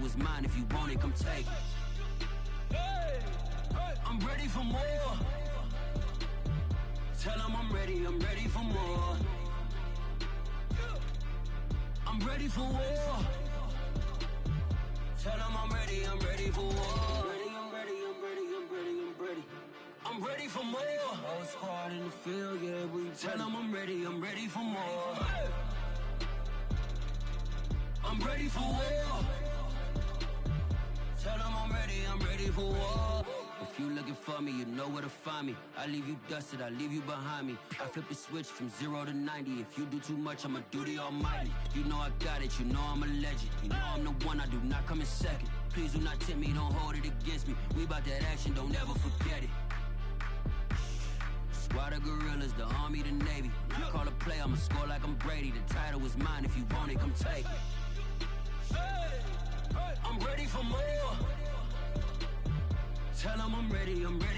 is mine. If you want it, come take it. I'm ready for more. Tell them I'm ready for more. I'm ready for war. Tell them I'm ready for war. I'm ready for more. Whole squad in the field, yeah, we tell them I'm ready for more. I'm ready for war. Tell them I'm ready for war. If you looking for me, you know where to find me. I leave you dusted, I leave you behind me. I flip the switch from 0 to 90. If you do too much, I'ma do the almighty. You know I got it, you know I'm a legend. You know I'm the one, I do not come in second. Please do not tempt me, don't hold it against me. We about that action, don't ever forget it. Squad of gorillas, the army, the navy. When I call a play, I'ma score like I'm Brady. The title is mine, if you want it, come take it. I'm ready for more. Tell them I'm ready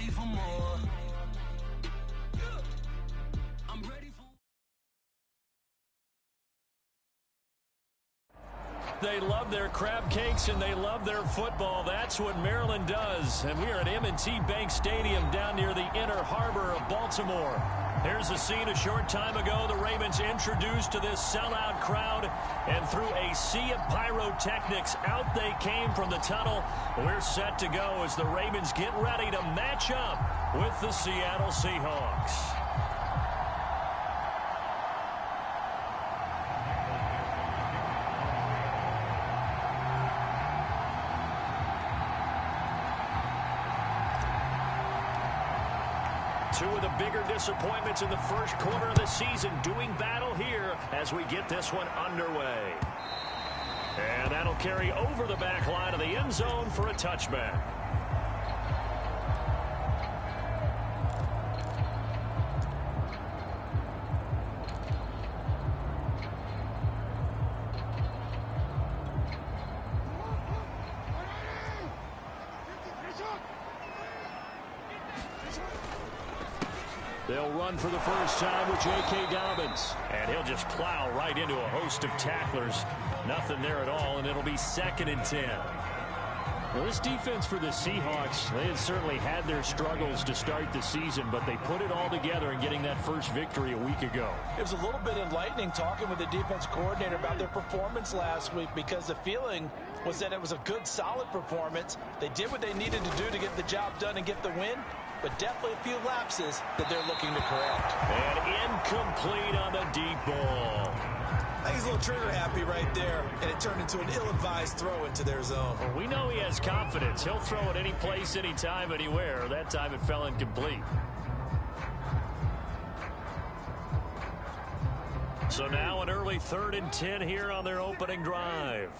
for more. I'm ready for. They love their crab cakes and they love their football. That's what Maryland does. And we are at M&T Bank Stadium down near the Inner Harbor of Baltimore. Here's a scene a short time ago. The Ravens introduced to this sellout crowd, and through a sea of pyrotechnics, out they came from the tunnel. We're set to go as the Ravens get ready to match up with the Seattle Seahawks. Two of the bigger disappointments in the first quarter of the season doing battle here as we get this one underway. And that'll carry over the back line of the end zone for a touchback. They'll run for the first time with J.K. Dobbins. And he'll just plow right into a host of tacklers. Nothing there at all, and it'll be 2nd and 10. Well, this defense for the Seahawks, they had certainly had their struggles to start the season, but they put it all together in getting that first victory a week ago. It was a little bit enlightening talking with the defense coordinator about their performance last week, because the feeling was that it was a good, solid performance. They did what they needed to do to get the job done and get the win, but definitely a few lapses that they're looking to correct. And incomplete on the deep ball. I think he's a little trigger happy right there, and it turned into an ill-advised throw into their zone. Well, we know he has confidence. He'll throw it any place, anytime, anywhere. That time it fell incomplete. So now an early 3rd and 10 here on their opening drive.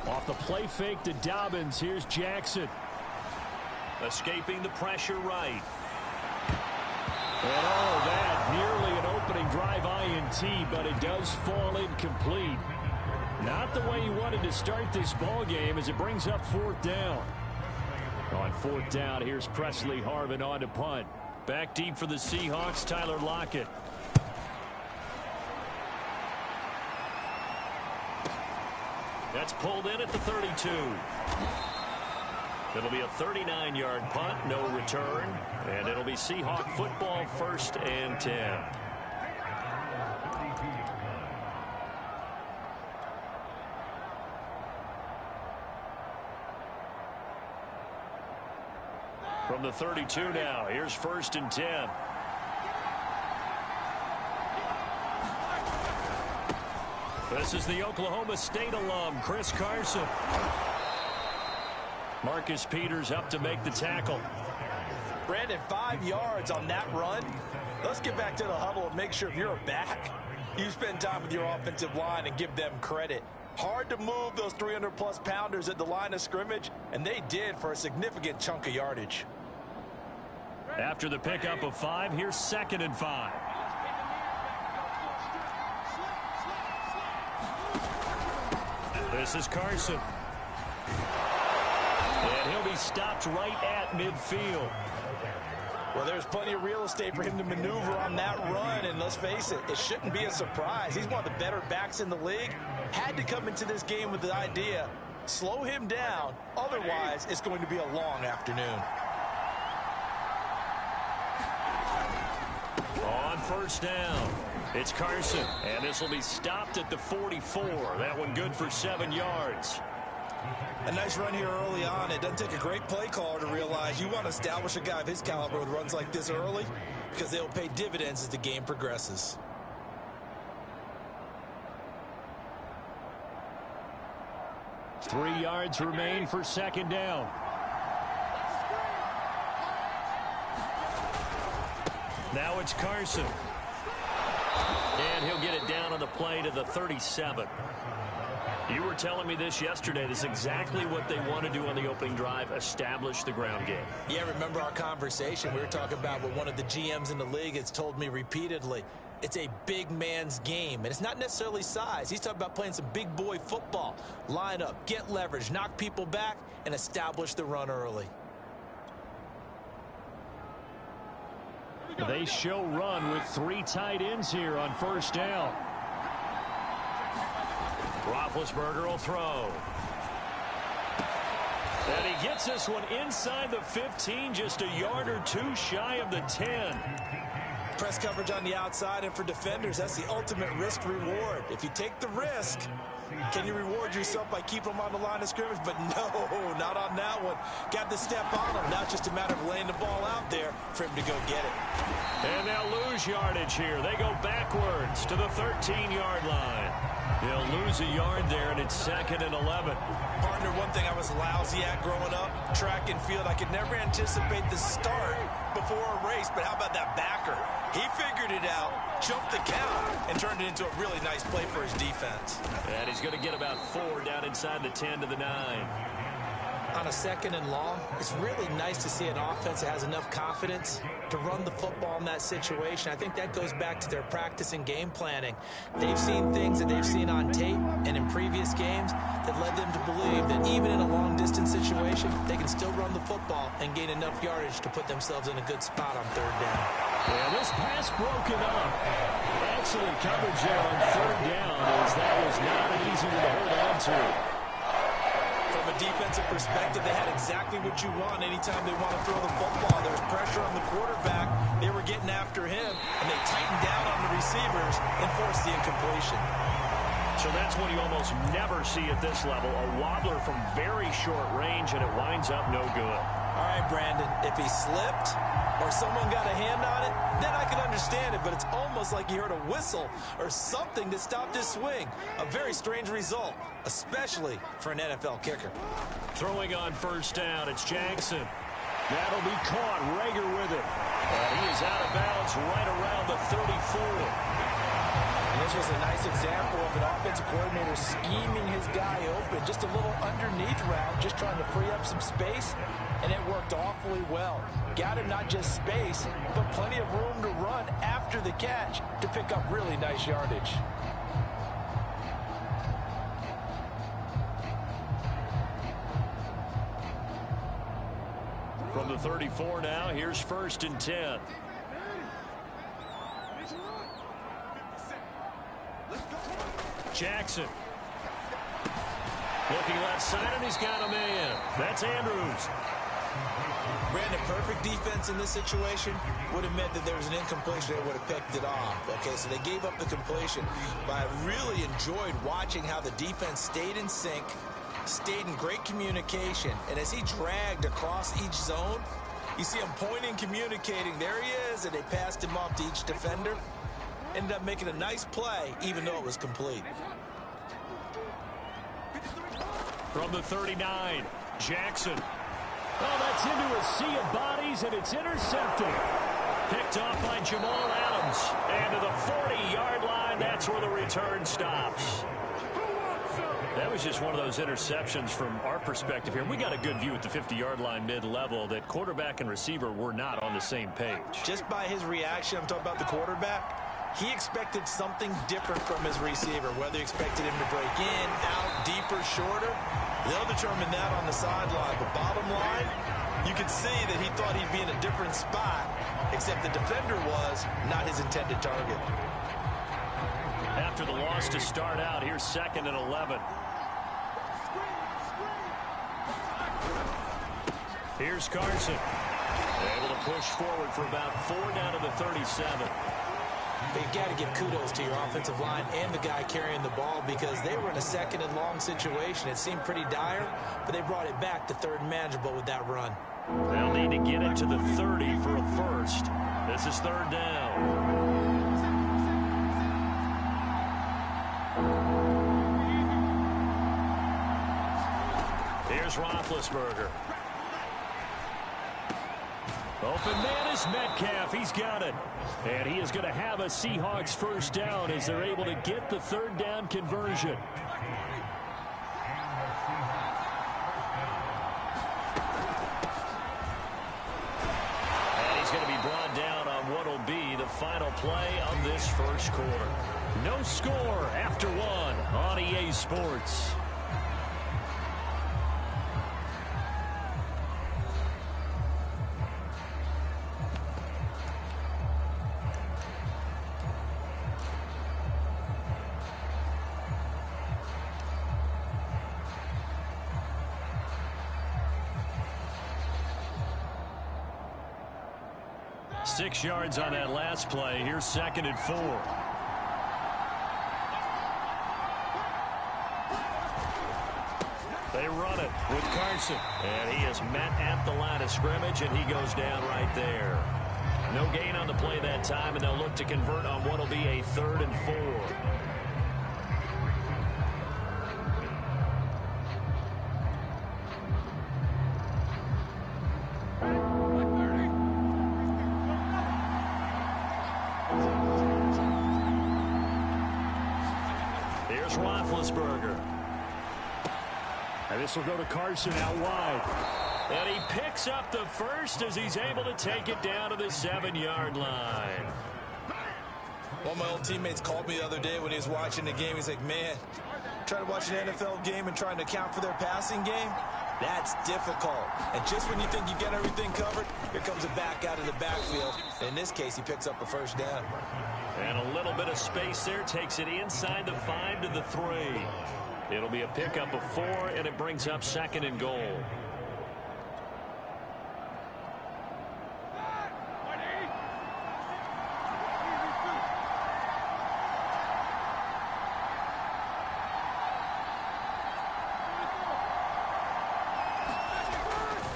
Off the play fake to Dobbins, here's Jackson. Escaping the pressure right. And all of that, nearly an opening drive INT, but it does fall incomplete. Not the way he wanted to start this ball game as it brings up 4th down. On 4th down, here's Presley Harvin on to punt. Back deep for the Seahawks, Tyler Lockett. That's pulled in at the 32. It'll be a 39-yard punt, no return, and it'll be Seahawk football 1st and 10. From the 32 now, here's 1st and 10. This is the Oklahoma State alum, Chris Carson. Marcus Peters up to make the tackle. Brandon, 5 yards on that run. Let's get back to the huddle and make sure if you're a back, you spend time with your offensive line and give them credit. Hard to move those 300-plus pounders at the line of scrimmage, and they did for a significant chunk of yardage. After the pickup of 5, here's 2nd and 5. This is Carson. And he'll be stopped right at midfield. Well, there's plenty of real estate for him to maneuver on that run, and let's face it, it shouldn't be a surprise. He's one of the better backs in the league. had to come into this game with the idea, slow him down, otherwise it's going to be a long afternoon. On first down, it's Carson, and this will be stopped at the 44. That one good for 7 yards. A nice run here early on. It doesn't take a great play caller to realize you want to establish a guy of his caliber with runs like this early, because they'll pay dividends as the game progresses. Three yards remain for second down. Now it's Carson. And he'll get it down on the play to the 37. You were telling me this yesterday. This is exactly what they want to do on the opening drive, establish the ground game. Yeah, remember our conversation? We were talking about what one of the GMs in the league has told me repeatedly. It's a big man's game, and it's not necessarily size. He's talking about playing some big boy football. Line up, get leverage, knock people back, and establish the run early. They show run with 3 tight ends here on first down. Roethlisberger will throw. And he gets this one inside the 15, just a yard or 2 shy of the 10. Press coverage on the outside, and for defenders, that's the ultimate risk reward. If you take the risk, can you reward yourself by keeping them on the line of scrimmage? But no, not on that one. Got to step on them. Now it's just a matter of laying the ball out there for him to go get it. And they'll lose yardage here. They go backwards to the 13-yard line. They'll lose a yard there, and it's 2nd and 11. Partner, one thing I was lousy at growing up, track and field, I could never anticipate the start before a race, but how about that backer? He figured it out, jumped the count, and turned it into a really nice play for his defense. And he's going to get about 4 down inside the 10 to the 9. On a 2nd and long, it's really nice to see an offense that has enough confidence to run the football in that situation. I think that goes back to their practice and game planning. They've seen things that they've seen on tape and in previous games that led them to believe that even in a long-distance situation, they can still run the football and gain enough yardage to put themselves in a good spot on 3rd down. Yeah, this pass broken up. Excellent coverage there on 3rd down, as that was not an easy one to hold on to. From a defensive perspective, they had exactly what you want anytime they want to throw the football. There was pressure on the quarterback. They were getting after him, and they tightened down on the receivers and forced the incompletion. So that's what you almost never see at this level. A wobbler from very short range, and it winds up no good. All right, Brandon, if he slipped or someone got a hand on it, then I can understand it, but it's almost like he heard a whistle or something that stopped his swing. A very strange result, especially for an NFL kicker. Throwing on first down, it's Jackson. That'll be caught. Rager with it. And he is out of bounds right around the 34. And this was a nice example of an offensive coordinator scheming his guy open. Just a little underneath route, just trying to free up some space, and it worked awfully well. Got him not just space, but plenty of room to run after the catch to pick up really nice yardage. From the 34 now, here's 1st and 10. Jackson. Looking left side, and he's got a man. That's Andrews. Brandon, perfect defense in this situation would have meant that there was an incompletion. They would have picked it off. Okay, so they gave up the completion. But I really enjoyed watching how the defense stayed in sync, stayed in great communication. And as he dragged across each zone, you see him pointing, communicating. There he is, and they passed him off to each defender. Ended up making a nice play, even though it was complete. From the 39, Jackson. Oh, that's into a sea of bodies, and it's intercepted. Picked off by Jamal Adams. And to the 40-yard line, that's where the return stops. That was just one of those interceptions from our perspective here. We got a good view at the 50-yard line mid-level that quarterback and receiver were not on the same page. Just by his reaction, I'm talking about the quarterback, he expected something different from his receiver, whether he expected him to break in, out, deeper, shorter. They'll determine that on the sideline. But bottom line, you could see that he thought he'd be in a different spot, except the defender was not his intended target. after the loss to start out. Here's 2nd and 11. Here's Carson. Able to push forward for about 4 down to the 37. They've got to give kudos to your offensive line and the guy carrying the ball because they were in a 2nd and long situation. It seemed pretty dire, but they brought it back to 3rd and manageable with that run. They'll need to get it to the 30 for a first. This is 3rd down. Here's Roethlisberger. Open man is Metcalf. He's got it. And he is going to have a Seahawks first down as they're able to get the 3rd down conversion. And he's going to be brought down on what will be the final play of this first quarter. No score after 1 on EA Sports. Six yards on that last play. Here's 2nd and 4. They run it with Carson. And he is met at the line of scrimmage, and he goes down right there. No gain on the play that time, and they'll look to convert on what will be a 3rd and 4. Here's Roethlisberger. And this will go to Carson out wide. And he picks up the first as he's able to take it down to the 7-yard line. One of my old teammates called me the other day when he was watching the game. He's like, man, trying to watch an NFL game and trying to account for their passing game, that's difficult. And just when you think you get everything covered, here comes a back out of the backfield. In this case, he picks up a first down. And a little bit of space there takes it inside the 5 to the 3. It'll be a pickup of 4, and it brings up 2nd and goal.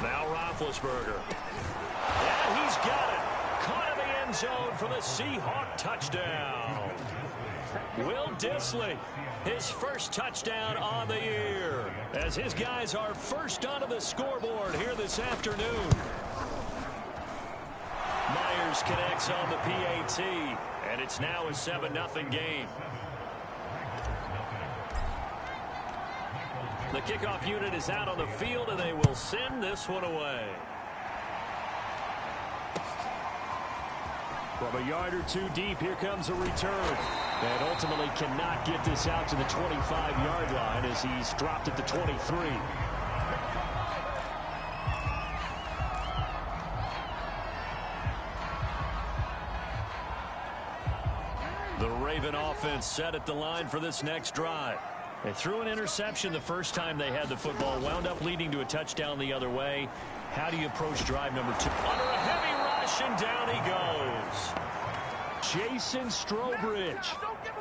Now Roethlisberger. Yeah, he's got it. Caught in the end zone for the Seahawk touchdown. Will Dissly, his first touchdown on the year, as his guys are first onto the scoreboard here this afternoon. Myers connects on the PAT, and it's now a 7-0 game. The kickoff unit is out on the field, and they will send this one away. From a yard or 2 deep, here comes a return. And ultimately cannot get this out to the 25-yard line as he's dropped at the 23. The Raven offense set at the line for this next drive. They threw an interception the first time they had the football, wound up leading to a touchdown the other way. How do you approach drive number 2? Under a heavy rush, and down he goes. Jason Strowbridge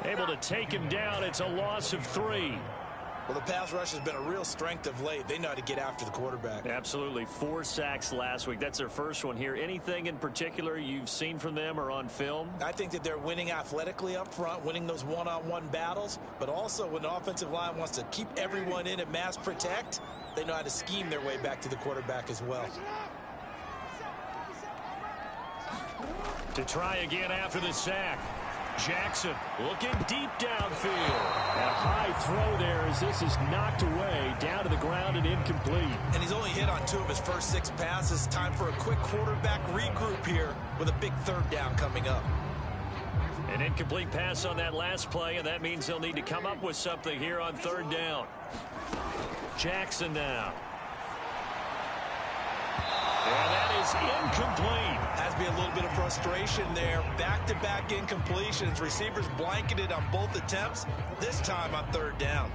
able to take him down. It's a loss of 3. Well, the pass rush has been a real strength of late. They know how to get after the quarterback. Absolutely. 4 sacks last week. That's their first one here. Anything in particular you've seen from them or on film? I think that they're winning athletically up front, winning those one-on-one battles, but also when the offensive line wants to keep everyone in and mass protect, they know how to scheme their way back to the quarterback as well. To try again after the sack. Jackson looking deep downfield. A high throw there as this is knocked away down to the ground and incomplete. And he's only hit on 2 of his first 6 passes. Time for a quick quarterback regroup here with a big 3rd down coming up. An incomplete pass on that last play, and that means they'll need to come up with something here on 3rd down. Jackson now. And that is incomplete. Has to be a little bit of frustration there. Back-to-back incompletions. Receivers blanketed on both attempts, this time on third down.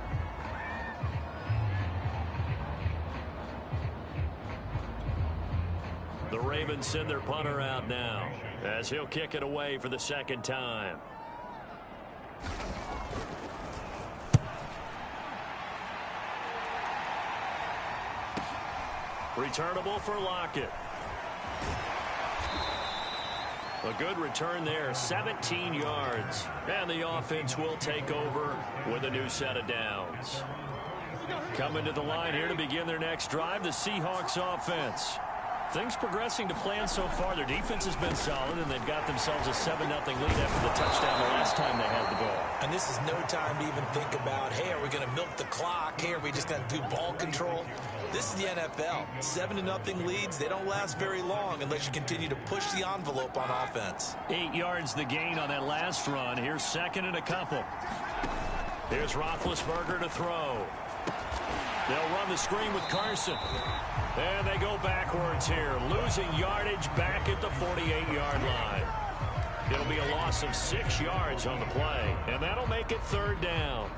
The Ravens send their punter out now as he'll kick it away for the second time. Returnable for Lockett. A good return there, 17 yards. And the offense will take over with a new set of downs. Coming to the line here to begin their next drive, the Seahawks offense. Things progressing to plan so far. Their defense has been solid, and they've got themselves a 7-0 lead after the touchdown the last time they had the ball. And this is no time to even think about, hey, are we going to milk the clock? Hey, are we just going to do ball control? This is the NFL. 7-0 leads, they don't last very long unless you continue to push the envelope on offense. 8 yards the gain on that last run. Here's second and a couple. Here's Roethlisberger to throw. They'll run the screen with Carson. And they go backwards here, losing yardage back at the 48-yard line. It'll be a loss of 6 yards on the play, and that'll make it third down.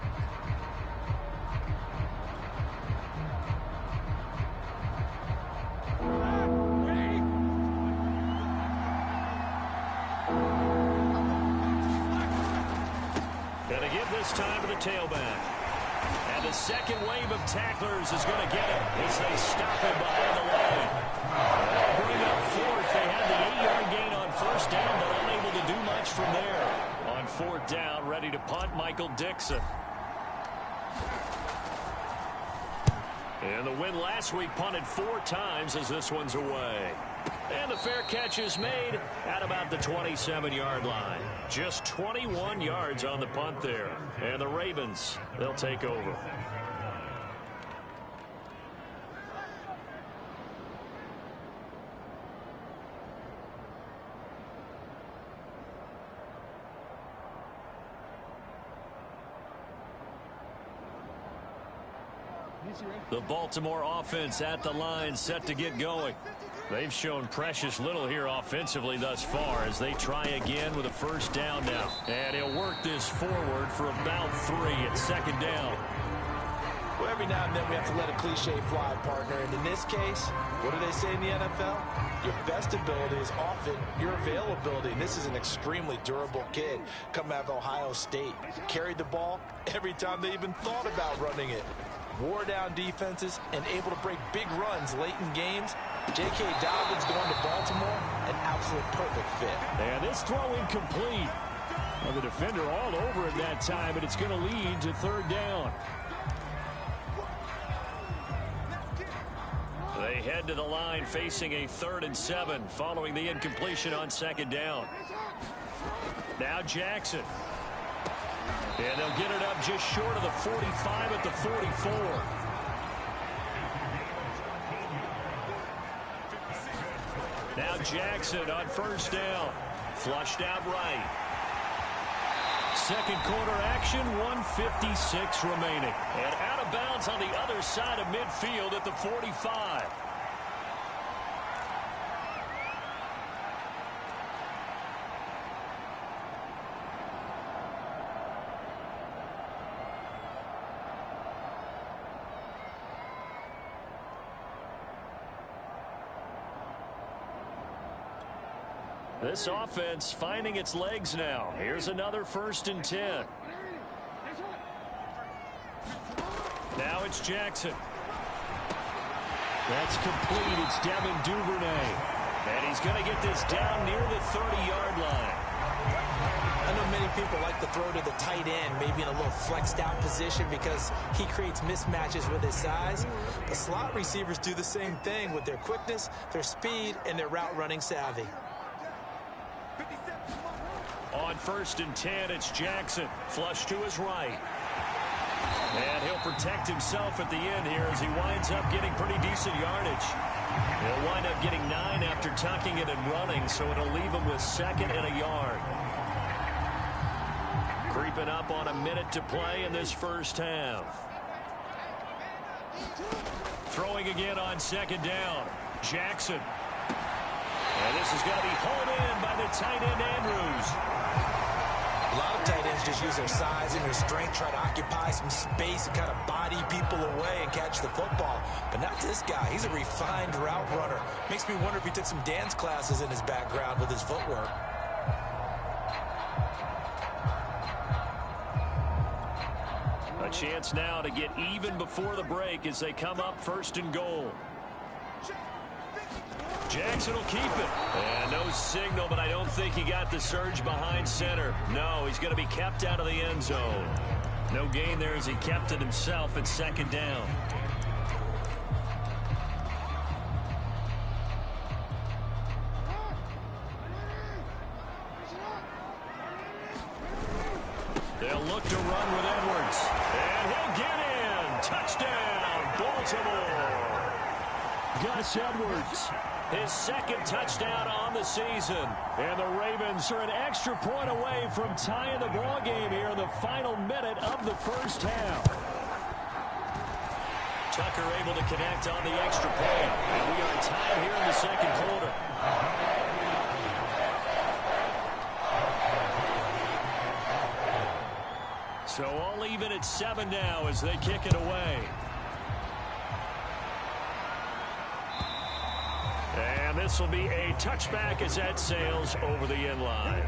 Gonna give this time to the tailback. And the second wave of tacklers is going to get him as they stop him behind the line. They'll bring up fourth. They had the 8-yard gain on first down, but unable to do much from there. On fourth down, ready to punt, Michael Dixon. And the win last week punted 4 times as this one's away. And the fair catch is made at about the 27-yard line. Just 21 yards on the punt there. And the Ravens, they'll take over. The Baltimore offense at the line, set to get going. They've shown precious little here offensively thus far as they try again with a first down now. And he'll work this forward for about 3 at second down. Well, every now and then we have to let a cliche fly, partner. And in this case, what do they say in the NFL? Your best ability is often your availability. And this is an extremely durable kid coming out of Ohio State. Carried the ball every time they even thought about running it. Wore down defenses and able to break big runs late in games. J.K. Dobbins going to Baltimore, an absolute perfect fit. And this throw incomplete. Well, the defender all over it that time, but it's going to lead to third down. They head to the line facing a 3rd and 7 following the incompletion on second down. Now Jackson. And they'll get it up just short of the 45 at the 44. Now Jackson on first down. Flushed out right. Second quarter action, 1:56 remaining. And out of bounds on the other side of midfield at the 45. This offense finding its legs now. Here's another 1st and 10. Now it's Jackson. That's complete. It's Devin Duvernay. And he's going to get this down near the 30-yard line. I know many people like to throw to the tight end, maybe in a little flexed out position because he creates mismatches with his size. The slot receivers do the same thing with their quickness, their speed, and their route running savvy. On 1st and 10, it's Jackson. Flush to his right. And he'll protect himself at the end here as he winds up getting pretty decent yardage. He'll wind up getting 9 after tucking it and running, so it'll leave him with 2nd and a yard. Creeping up on a minute to play in this first half. Throwing again on second down. Jackson. And this is going to be hauled in by the tight end, Andrews. A lot of tight ends just use their size and their strength, try to occupy some space and kind of body people away and catch the football. But not this guy. He's a refined route runner. Makes me wonder if he took some dance classes in his background with his footwork. A chance now to get even before the break as they come up 1st and goal. Jackson will keep it. And no signal, but I don't think he got the surge behind center. No, he's going to be kept out of the end zone. No gain there as he kept it himself at 2nd down. They'll look to run with Edwards. And he'll get in. Touchdown, Baltimore. Gus Edwards. His 2nd touchdown on the season. And the Ravens are an extra point away from tying the ball game here in the final minute of the 1st half. Tucker able to connect on the extra point. And we are tied here in the 2nd quarter. So all even at 7 now as they kick it away. And this will be a touchback as that sails over the end line.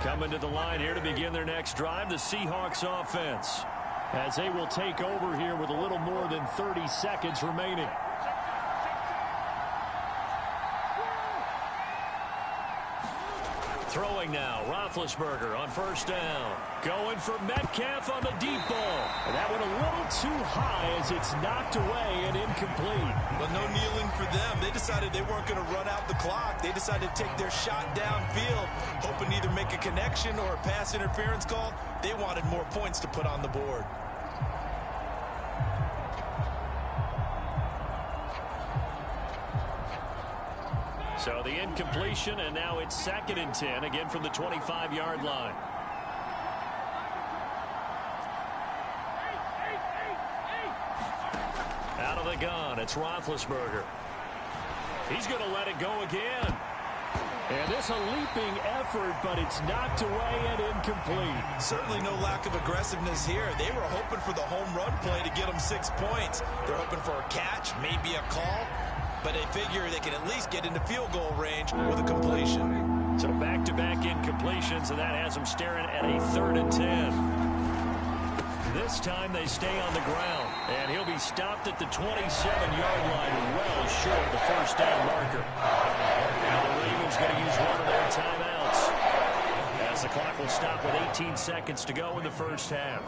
Coming to the line here to begin their next drive, the Seahawks offense, as they will take over here with a little more than 30 seconds remaining. Throwing now, Roethlisberger on 1st down. Going for Metcalf on the deep ball. And that one a little too high as it's knocked away and incomplete. But no kneeling for them. They decided they weren't going to run out the clock. They decided to take their shot downfield, hoping to either make a connection or a pass interference call. They wanted more points to put on the board. So the incompletion, and now it's 2nd and 10, again from the 25-yard line. Out of the gun, it's Roethlisberger. He's going to let it go again. And this a leaping effort, but it's knocked away and incomplete. Certainly no lack of aggressiveness here. They were hoping for the home run play to get them 6 points. They're hoping for a catch, maybe a call. But they figure they can at least get into field goal range with a completion. So back-to-back incompletions, and that has them staring at a 3rd and 10. This time they stay on the ground, and he'll be stopped at the 27-yard line, well short of the 1st down marker. Now the Ravens going to use one of their timeouts, as the clock will stop with 18 seconds to go in the 1st half.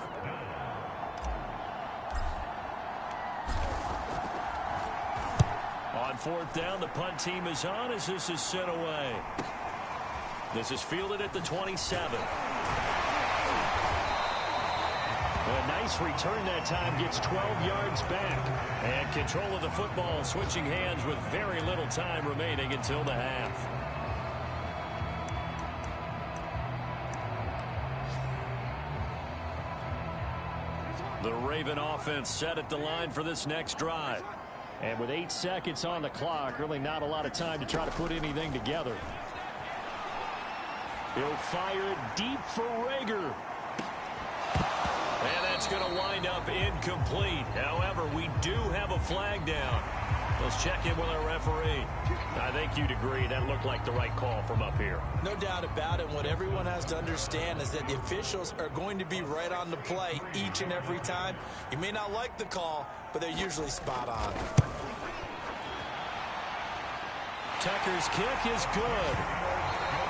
On 4th down, the punt team is on as this is sent away. This is fielded at the 27. A nice return that time, gets 12 yards back. And control of the football switching hands with very little time remaining until the half. The Raven offense set at the line for this next drive. And with 8 seconds on the clock, really not a lot of time to try to put anything together. He'll fire it deep for Rager. And that's going to wind up incomplete. However, we do have a flag down. Let's check in with our referee. I think you'd agree that looked like the right call from up here. No doubt about it. What everyone has to understand is that the officials are going to be right on the play each and every time. You may not like the call, but they're usually spot on. Tucker's kick is good.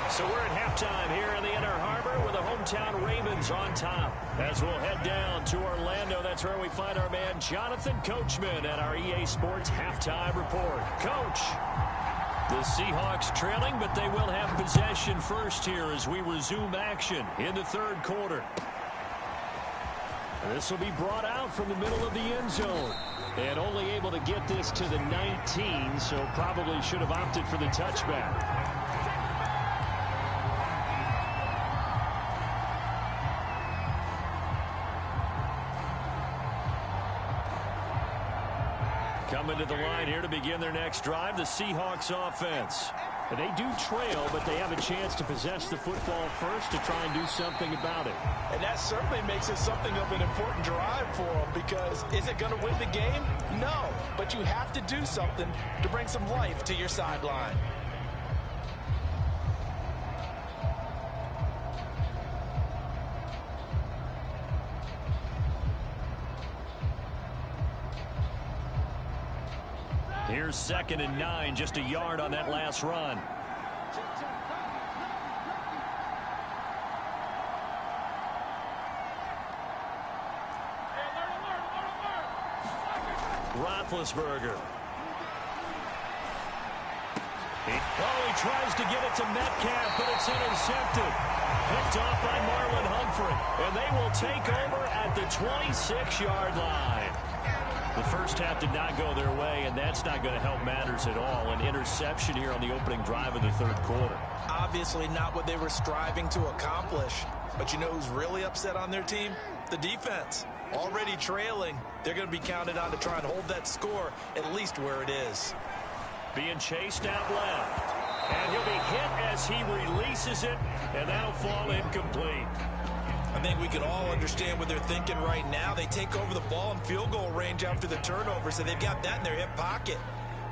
So we're at halftime here in the Inner Harbor with the hometown Ravens on top. As we'll head down to Orlando, that's where we find our man Jonathan Coachman at our EA Sports Halftime Report. Coach, the Seahawks trailing, but they will have possession first here as we resume action in the 3rd quarter. This will be brought out from the middle of the end zone. And only able to get this to the 19, so probably should have opted for the touchback. Coming to the line here to begin their next drive, the Seahawks offense. And they do trail, but they have a chance to possess the football first to try and do something about it. And that certainly makes it something of an important drive for them, because is it going to win the game? No, but you have to do something to bring some life to your sideline. Here's 2nd and 9, just a yard on that last run. Roethlisberger. He tries to get it to Metcalf, but it's intercepted. Picked off by Marlon Humphrey. And they will take over at the 26-yard line. The first half did not go their way, and that's not going to help matters at all. An interception here on the opening drive of the third quarter. Obviously not what they were striving to accomplish. But you know who's really upset on their team? The defense. Already trailing, they're going to be counted on to try and hold that score at least where it is. Being chased out left. And he'll be hit as he releases it, and that'll fall incomplete. I think we can all understand what they're thinking right now. They take over the ball in field goal range after the turnover, so they've got that in their hip pocket.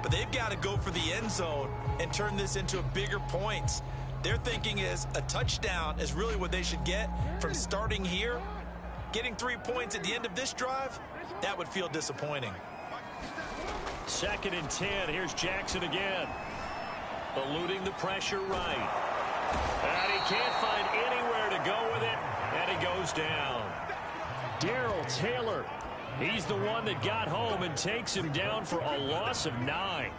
But they've got to go for the end zone and turn this into bigger points. Their thinking is a touchdown is really what they should get from starting here. Getting 3 points at the end of this drive, that would feel disappointing. 2nd and 10. Here's Jackson again. Eluding the pressure right. And he can't find anywhere to go with it. And he goes down. Darrell Taylor. He's the one that got home and takes him down for a loss of 9.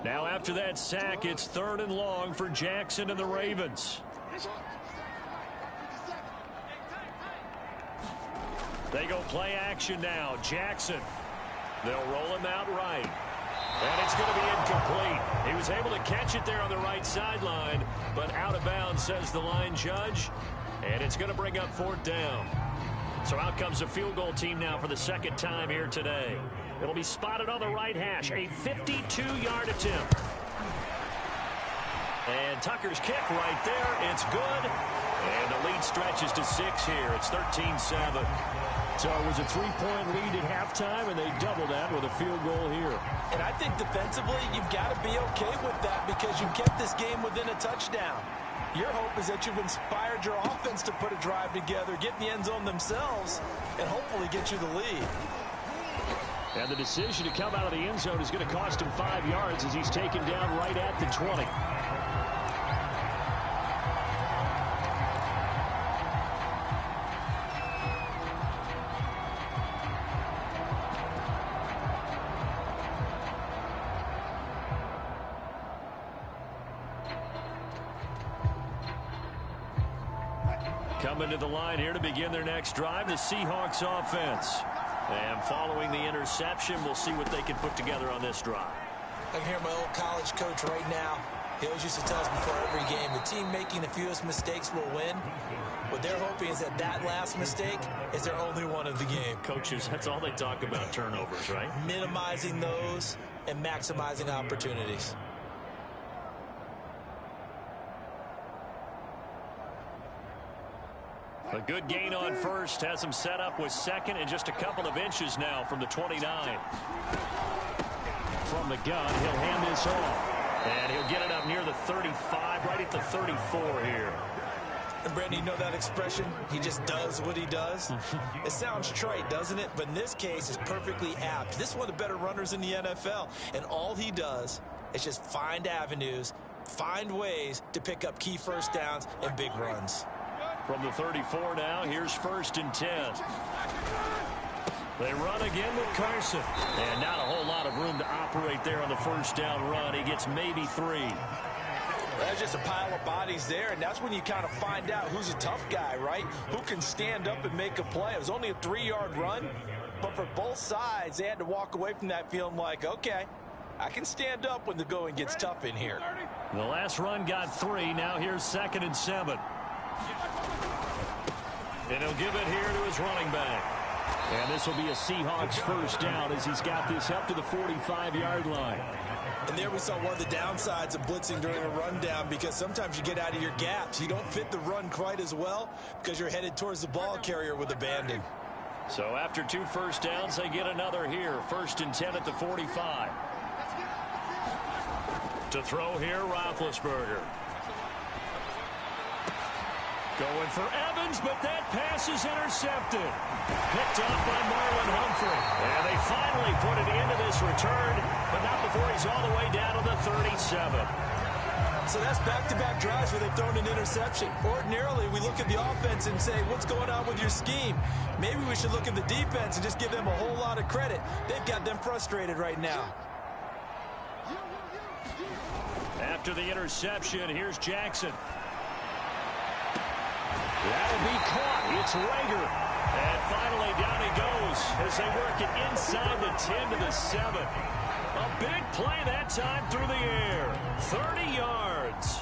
Now after that sack, it's 3rd and long for Jackson and the Ravens. They go play action now. Jackson. They'll roll him out right. And it's going to be incomplete. He was able to catch it there on the right sideline, but out of bounds, says the line judge. And it's going to bring up 4th down. So out comes a field goal team now for the 2nd time here today. It'll be spotted on the right hash. A 52-yard attempt. And Tucker's kick right there. It's good. And the lead stretches to 6 here. It's 13-7. So it was a 3-point lead at halftime, and they doubled that with a field goal here. And I think defensively, you've got to be okay with that because you've kept this game within a touchdown. Your hope is that you've inspired your offense to put a drive together, get in the end zone themselves, and hopefully get you the lead. And the decision to come out of the end zone is going to cost him 5 yards as he's taken down right at the 20. Coming to the line here to begin their next drive, the Seahawks offense. And following the interception, we'll see what they can put together on this drive. I can hear my old college coach right now. He always used to tell us before every game, the team making the fewest mistakes will win. What they're hoping is that that last mistake is their only one of the game. Coaches, that's all they talk about, turnovers, right? Minimizing those and maximizing opportunities. A good gain on first has him set up with 2nd and just a couple of inches now from the 29. From the gun, he'll hand this off. And he'll get it up near the 35, right at the 34 here. And Brandon, you know that expression? He just does what he does. It sounds trite, doesn't it? But in this case, it's perfectly apt. This is one of the better runners in the NFL. And all he does is just find avenues, find ways to pick up key first downs and big runs. From the 34 now, here's 1st and 10. They run again with Carson. And not a whole lot of room to operate there on the first down run. He gets maybe 3. There's just a pile of bodies there, and that's when you kind of find out who's a tough guy, right? Who can stand up and make a play. It was only a 3-yard run, but for both sides, they had to walk away from that feeling like, okay, I can stand up when the going gets tough in here. The last run got 3. Now here's 2nd and 7. And he'll give it here to his running back. And this will be a Seahawks first down as he's got this up to the 45-yard line. And there we saw one of the downsides of blitzing during a rundown, because sometimes you get out of your gaps. You don't fit the run quite as well because you're headed towards the ball carrier with abandon. So after 2 first downs, they get another here. 1st and 10 at the 45. To throw here, Roethlisberger. Going for Evans, but that pass is intercepted. Picked up by Marlon Humphrey. And they finally put it into this return, but not before he's all the way down to the 37. So that's back-to-back drives where they've thrown an interception. Ordinarily, we look at the offense and say, what's going on with your scheme? Maybe we should look at the defense and just give them a whole lot of credit. They've got them frustrated right now. After the interception, here's Jackson. That'll be caught. It's Rager. And finally down he goes as they work it inside the 10 to the 7. A big play that time through the air. 30 yards.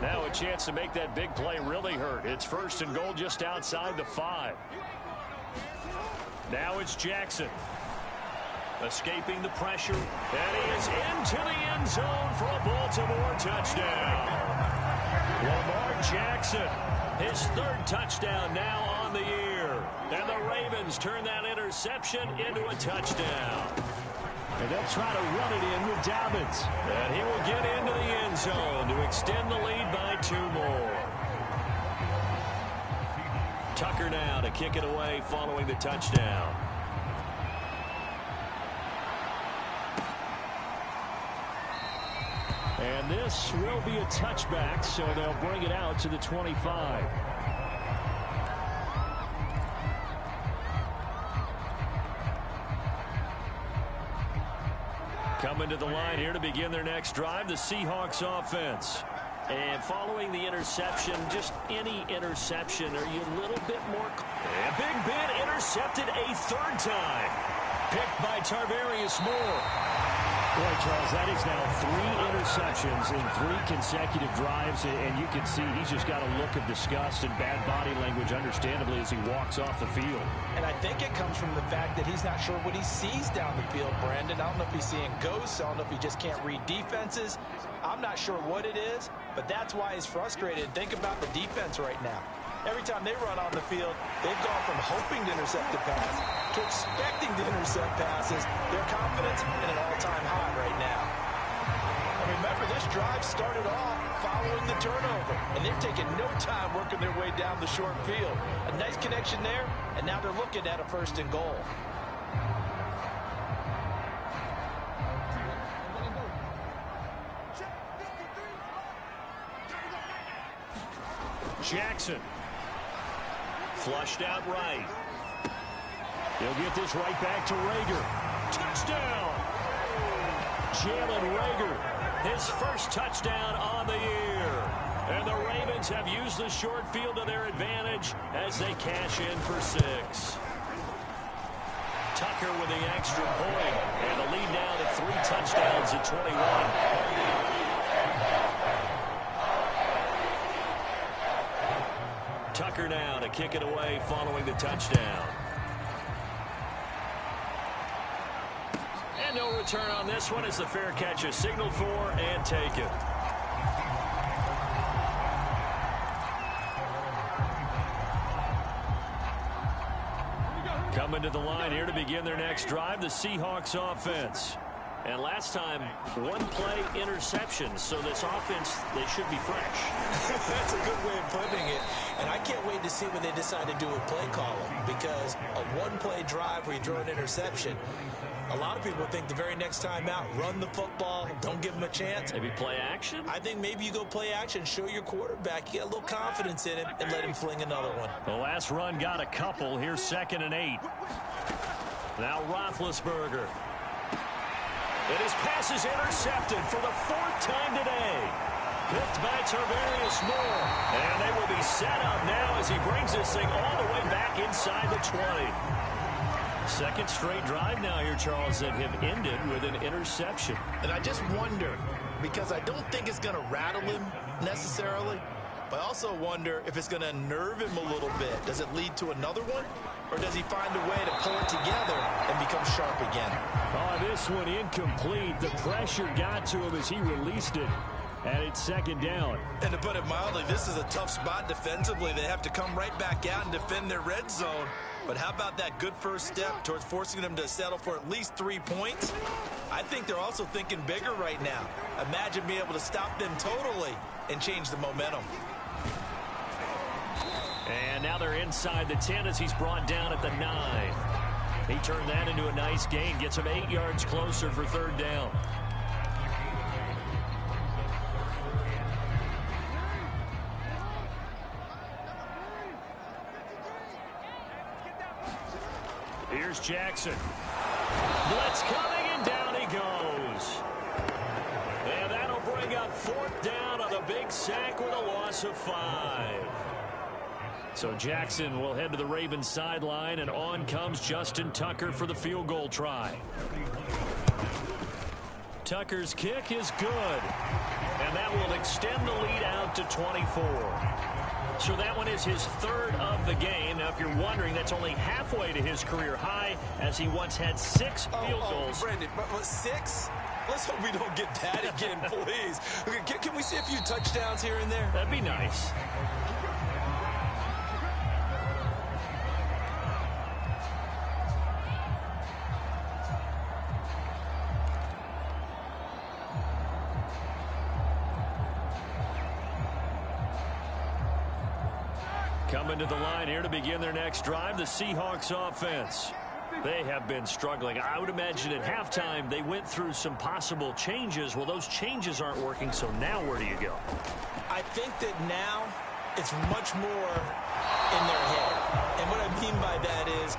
Now a chance to make that big play really hurt. It's 1st and goal just outside the 5. Now it's Jackson. Escaping the pressure. And he is into the end zone for a Baltimore touchdown. Lamar Jackson, his 3rd touchdown now on the year. And the Ravens turn that interception into a touchdown. And they'll try to run it in with Dobbins. And he will get into the end zone to extend the lead by 2 more. Tucker now to kick it away following the touchdown. And this will be a touchback, so they'll bring it out to the 25. Coming to the line here to begin their next drive, the Seahawks offense. And following the interception, just any interception, are you a little bit more... And Big Ben intercepted a 3rd time. Picked by Tarvarius Moore. Boy, Charles, that is now 3 interceptions in 3 consecutive drives, and you can see he's just got a look of disgust and bad body language, understandably, as he walks off the field. And I think it comes from the fact that he's not sure what he sees down the field, Brandon. I don't know if he's seeing ghosts. I don't know if he just can't read defenses. I'm not sure what it is, but that's why he's frustrated. Think about the defense right now. Every time they run on the field, they've gone from hoping to intercept a pass to expecting to intercept passes. Their confidence at an all-time high right now. And remember, this drive started off following the turnover, and they've taken no time working their way down the short field. A nice connection there, and now they're looking at a 1st and goal. Jackson. Flushed out right. He'll get this right back to Rager. Touchdown! Jalen Rager, his 1st touchdown on the year. And the Ravens have used the short field to their advantage as they cash in for 6. Tucker with the extra point. And the lead now to 3 touchdowns at 21. Tucker now to kick it away following the touchdown. And no return on this one as the fair catch is signaled for and taken. Coming to the line here to begin their next drive, the Seahawks offense. And last time, 1-play interception. So this offense, they should be fresh. That's a good way of putting it. And I can't wait to see what they decide to do with play calling, because a 1-play drive where you throw an interception, a lot of people think the very next time out, run the football, don't give them a chance. Maybe play action? I think maybe you go play action, show your quarterback, you get a little confidence in him, and let him fling another one. The last run got a couple. Here's 2nd and 8. Now Roethlisberger. And his pass is intercepted for the 4th time today. Picked by Tarvarius Moore. And they will be set up now as he brings this thing all the way back inside the 20. Second straight drive now here, Charles, that have ended with an interception. And I just wonder, because I don't think it's going to rattle him necessarily, but I also wonder if it's going to unnerve him a little bit. Does it lead to another one? Or does he find a way to pull it together and become sharp again? Oh, this one incomplete. The pressure got to him as he released it. And it's second down. And to put it mildly, this is a tough spot defensively. They have to come right back out and defend their red zone. But how about that good first step towards forcing them to settle for at least 3 points? I think they're also thinking bigger right now. Imagine being able to stop them totally and change the momentum. And now they're inside the 10 as he's brought down at the 9. He turned that into a nice gain, gets him 8 yards closer for third down. Here's Jackson. Blitz coming, and down he goes. And that'll bring up fourth down on the big sack with a loss of 5. So Jackson will head to the Ravens sideline, and on comes Justin Tucker for the field goal try. Tucker's kick is good, and that will extend the lead out to 24. So that one is his third of the game. Now, if you're wondering, that's only halfway to his career high, as he once had 6 field goals. Brandon, but 6? Let's hope we don't get that again, please. Can we see a few touchdowns here and there? That'd be nice. Coming to the line here to begin their next drive, the Seahawks offense. They have been struggling. I would imagine at halftime they went through some possible changes. Well, those changes aren't working, so now where do you go? I think that now it's much more in their head. And what I mean by that is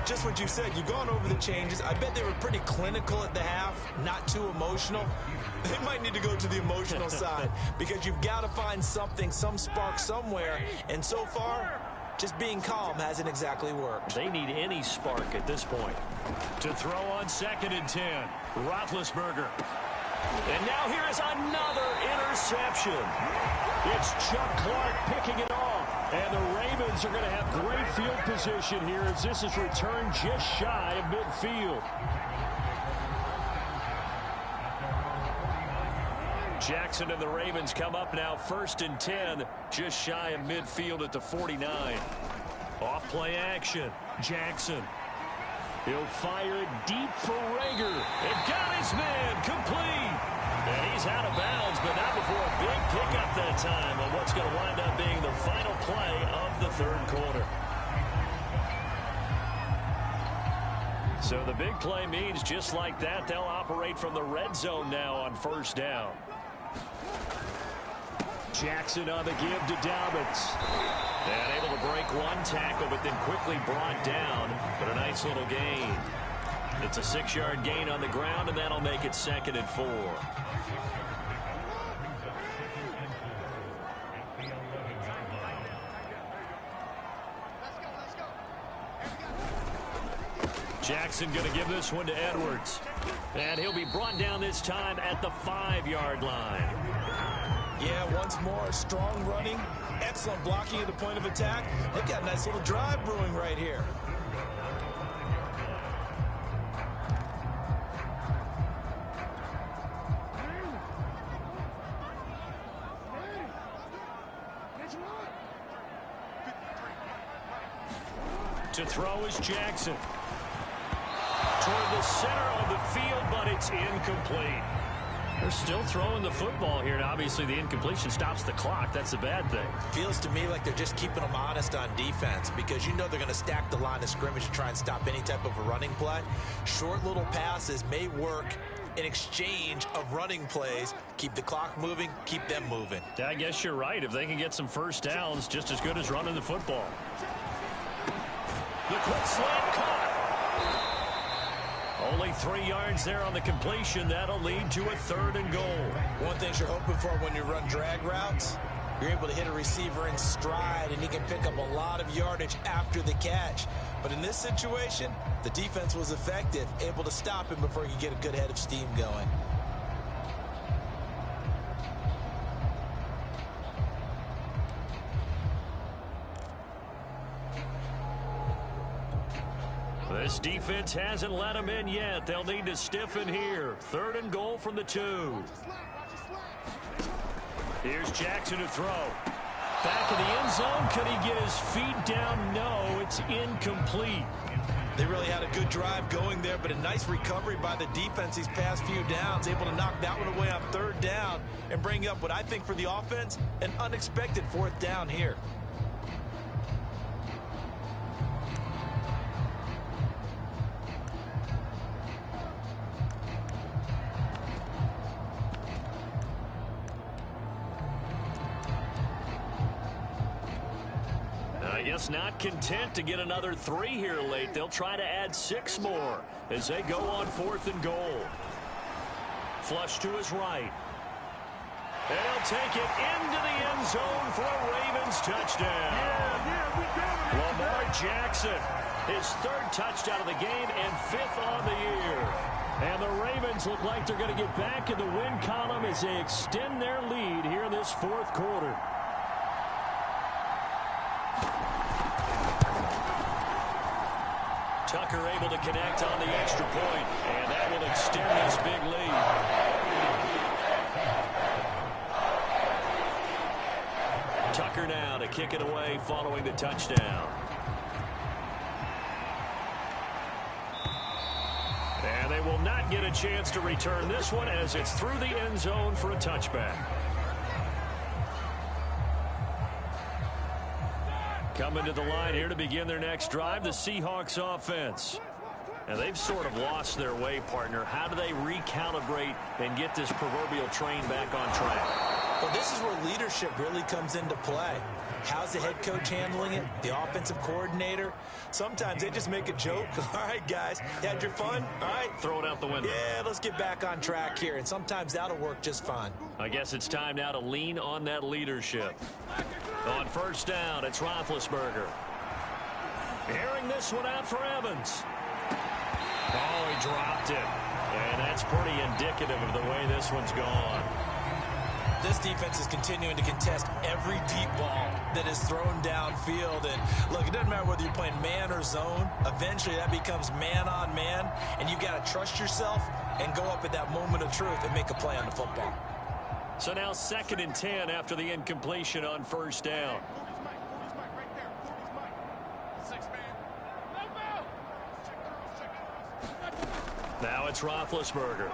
just what you said. You've gone over the changes. I bet they were pretty clinical at the half, not too emotional. They might need to go to the emotional side because you've got to find something, some spark somewhere. And so far, just being calm hasn't exactly worked. They need any spark at this point. To throw on 2nd and 10, Roethlisberger. And now here is another interception. It's Chuck Clark picking it off. And the Ravens are going to have great field position here as this is returned just shy of midfield. Jackson and the Ravens come up now 1st and 10, just shy of midfield at the 49. Off play action. Jackson. He'll fire it deep for Rager. And got his man complete. And he's out of bounds, but not before a big pickup that time on what's going to wind up being the final play of the third quarter. So the big play means just like that, they'll operate from the red zone now on 1st down. Jackson on the give to Dobbins. And able to break one tackle, but then quickly brought down. But a nice little gain. It's a 6-yard gain on the ground, and that'll make it 2nd and 4. Jackson going to give this one to Edwards. And he'll be brought down this time at the 5-yard line. Yeah, once more, strong running, excellent blocking at the point of attack. They've got a nice little drive brewing right here. To throw is Jackson. Toward the center of the field, but it's incomplete. They're still throwing the football here, and obviously the incompletion stops the clock. That's a bad thing. Feels to me like they're just keeping them honest on defense because you know they're going to stack the line of scrimmage to try and stop any type of a running play. Short little passes may work in exchange of running plays. Keep the clock moving, keep them moving. I guess you're right. If they can get some first downs, just as good as running the football. The quick slant caught. Only 3 yards there on the completion. That'll lead to a 3rd and goal. One thing you're hoping for when you run drag routes, You're able to hit a receiver in stride, and he can pick up a lot of yardage after the catch. But in this situation, the defense was effective, able to stop him before he could get a good head of steam going. This defense hasn't let them in yet. They'll need to stiffen here. 3rd and goal from the 2. Here's Jackson to throw. Back in the end zone. Could he get his feet down? No, it's incomplete. They really had a good drive going there, but a nice recovery by the defense these past few downs, able to knock that one away on 3rd down and bring up what I think for the offense, an unexpected 4th down here. Not content to get another 3 here late. They'll try to add 6 more as they go on 4th and goal. Flush to his right. And he'll take it into the end zone for a Ravens touchdown. Lamar Jackson, his 3rd touchdown of the game and 5th on the year. And the Ravens look like they're going to get back in the win column as they extend their lead here in this 4th quarter. Tucker able to connect on the extra point, and that will extend this big lead. Tucker now to kick it away following the touchdown. And they will not get a chance to return this one as it's through the end zone for a touchback. Coming to the line here to begin their next drive, the Seahawks offense. And they've sort of lost their way, partner. How do they recalibrate and get this proverbial train back on track? Well, this is where leadership really comes into play. How's the head coach handling it? The offensive coordinator? Sometimes they just make a joke. All right, guys, you had your fun? All right. Throw it out the window. Yeah, let's get back on track here. And sometimes that'll work just fine. I guess it's time now to lean on that leadership. On 1st down, it's Roethlisberger. Airing this one out for Evans. Oh, he dropped it. And that's pretty indicative of the way this one's gone. This defense is continuing to contest every deep ball that is thrown downfield. And look, it doesn't matter whether you're playing man or zone. Eventually that becomes man on man. And you've got to trust yourself and go up at that moment of truth and make a play on the football. So now 2nd and 10 after the incompletion on 1st down. Now it's Roethlisberger.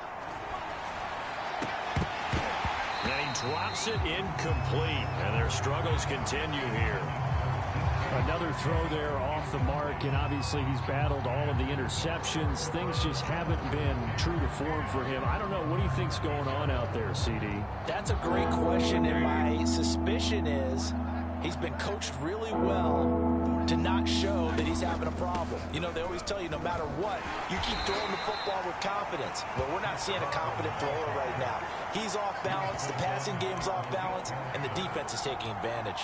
And he drops it incomplete. And their struggles continue here. Another throw there off the mark, and obviously he's battled all of the interceptions. Things just haven't been true to form for him. I don't know. What do you think's going on out there, CD? That's a great question, and my suspicion is he's been coached really well to not show that he's having a problem. You know, they always tell you no matter what, you keep throwing the football with confidence. Well, we're not seeing a confident thrower right now. He's off balance, the passing game's off balance, and the defense is taking advantage.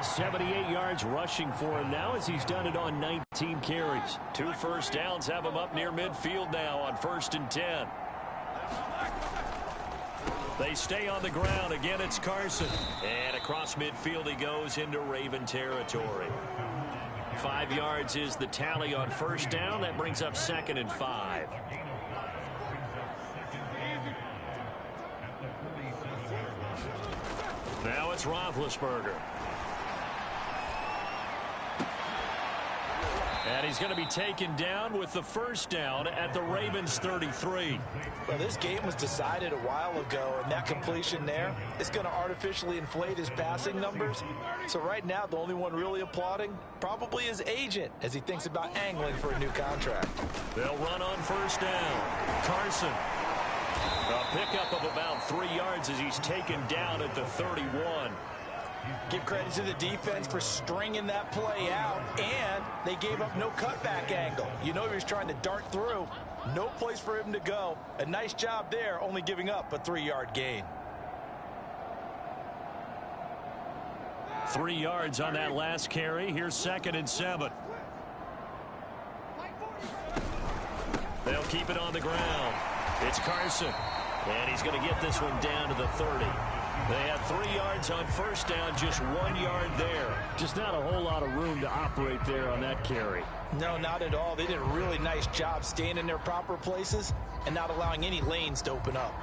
78 yards rushing for him now as he's done it on 19 carries. 2 first downs have him up near midfield now on 1st and 10. They stay on the ground. Again, it's Carson. And across midfield he goes into Raven territory. 5 yards is the tally on 1st down. That brings up 2nd and 5. Now it's Roethlisberger. And he's going to be taken down with the 1st down at the Ravens 33. Well, this game was decided a while ago, and that completion there is going to artificially inflate his passing numbers. So right now, the only one really applauding probably his agent as he thinks about angling for a new contract. They'll run on 1st down. Carson. A pickup of about 3 yards as he's taken down at the 31. Give credit to the defense for stringing that play out, and they gave up no cutback angle. You know he was trying to dart through. No place for him to go. A nice job there, only giving up a 3-yard gain. 3 yards on that last carry. Here's 2nd and 7. They'll keep it on the ground. It's Carson. And he's going to get this one down to the 30. They had 3 yards on first down, just 1 yard there. Just not a whole lot of room to operate there on that carry. No, not at all. They did a really nice job staying in their proper places and not allowing any lanes to open up.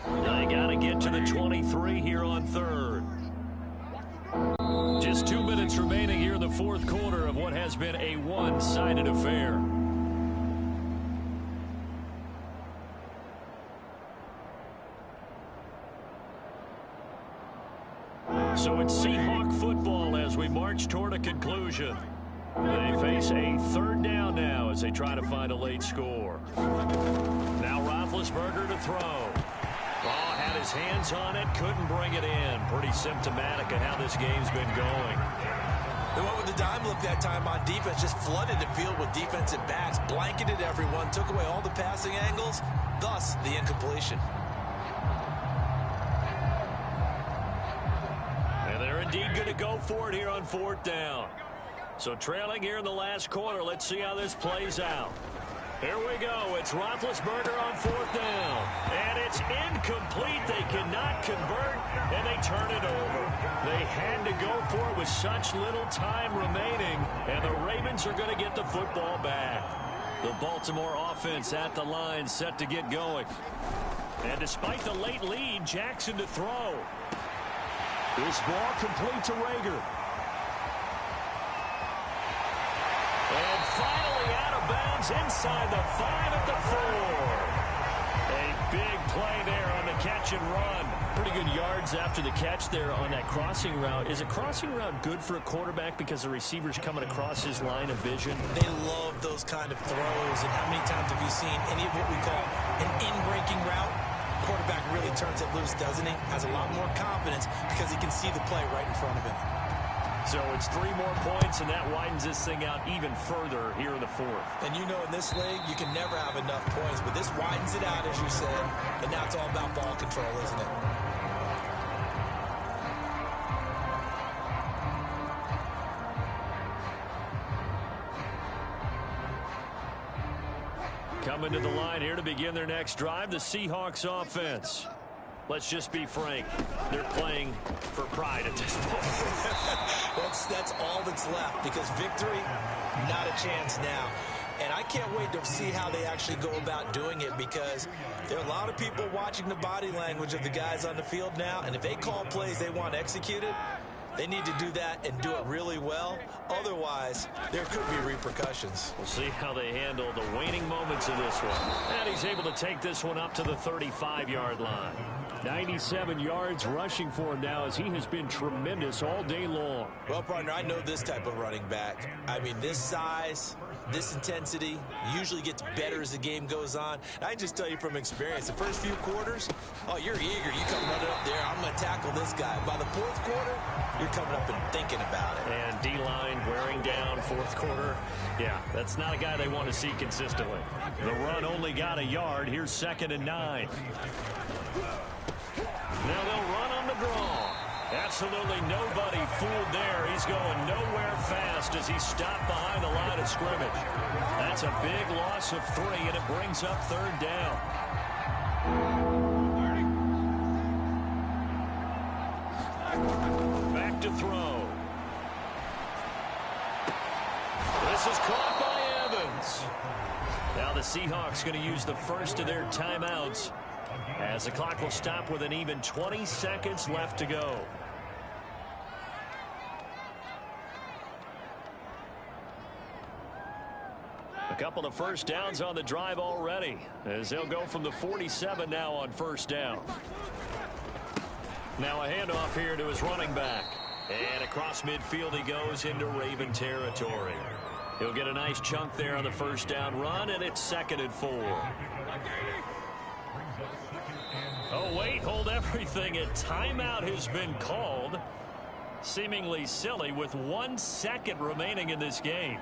They got to get to the 23 here on 3rd. Just 2 minutes remaining here in the 4th quarter of what has been a one-sided affair. So it's Seahawk football as we march toward a conclusion. They face a 3rd down now as they try to find a late score. Now Roethlisberger to throw. Oh, had his hands on it, couldn't bring it in. Pretty symptomatic of how this game's been going. They went with the dime look that time on defense, just flooded the field with defensive backs, blanketed everyone, took away all the passing angles, thus the incompletion. And they're indeed going to go for it here on 4th down. So trailing here in the last quarter, let's see how this plays out. Here we go. It's Roethlisberger on 4th down. And it's incomplete. They cannot convert, and they turn it over. They had to go for it with such little time remaining, and the Ravens are going to get the football back. The Baltimore offense at the line, set to get going. And despite the late lead, Jackson to throw. This ball complete to Rager. And finally out of bounds inside the 5 at the 4. A big play there on the catch and run. Pretty good yards after the catch there on that crossing route. Is a crossing route good for a quarterback because the receiver's coming across his line of vision? They love those kind of throws. And how many times have you seen any of what we call an in-breaking route? Quarterback really turns it loose, doesn't he? Has a lot more confidence because he can see the play right in front of him. So it's 3 more points, and that widens this thing out even further here in the 4th. And you know in this league, you can never have enough points, but this widens it out, as you said, and now it's all about ball control, isn't it? Coming to the line here to begin their next drive, the Seahawks offense. Let's just be frank. They're playing for pride at this point. That's all that's left, because victory, not a chance now. And I can't wait to see how they actually go about doing it, because there are a lot of people watching the body language of the guys on the field now, and if they call plays they want executed, they need to do that and do it really well. Otherwise, there could be repercussions. We'll see how they handle the waning moments of this one. And he's able to take this one up to the 35-yard line. 97 yards rushing for him now, as he has been tremendous all day long. Well, partner, I know this type of running back. I mean, this size, this intensity usually gets better as the game goes on. And I can just tell you from experience, the first few quarters, oh, you're eager. You come running up there, I'm going to tackle this guy. By the 4th quarter, you're coming up and thinking about it. And D-line wearing down 4th quarter. Yeah, that's not a guy they want to see consistently. The run only got a yard. Here's 2nd and 9. Now they'll run on the draw. Absolutely nobody fooled there. He's going nowhere fast as he's stopped behind the line of scrimmage. That's a big loss of 3, and it brings up 3rd down. Back to throw. This is caught by Evans. Now the Seahawks going to use the first of their timeouts, as the clock will stop with an even 20 seconds left to go. A couple of first downs on the drive already, as they'll go from the 47 now on 1st down. Now a handoff here to his running back. And across midfield he goes into Raven territory. He'll get a nice chunk there on the 1st down run, and it's 2nd and 4. Oh, wait, hold everything. A timeout has been called. Seemingly silly with 1 second remaining in this game.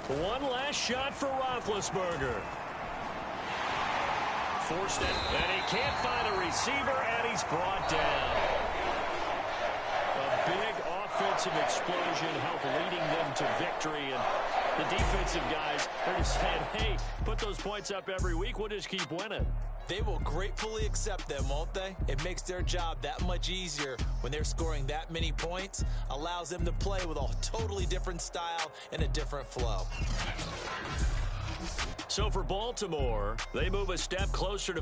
One last shot for Roethlisberger. Forced it, and he can't find a receiver, and he's brought down. A big offensive explosion helped leading them to victory, and the defensive guys are just saying, hey, put those points up every week, we'll just keep winning. They will gratefully accept them, won't they? It makes their job that much easier when they're scoring that many points, allows them to play with a totally different style and a different flow. So for Baltimore, they move a step closer to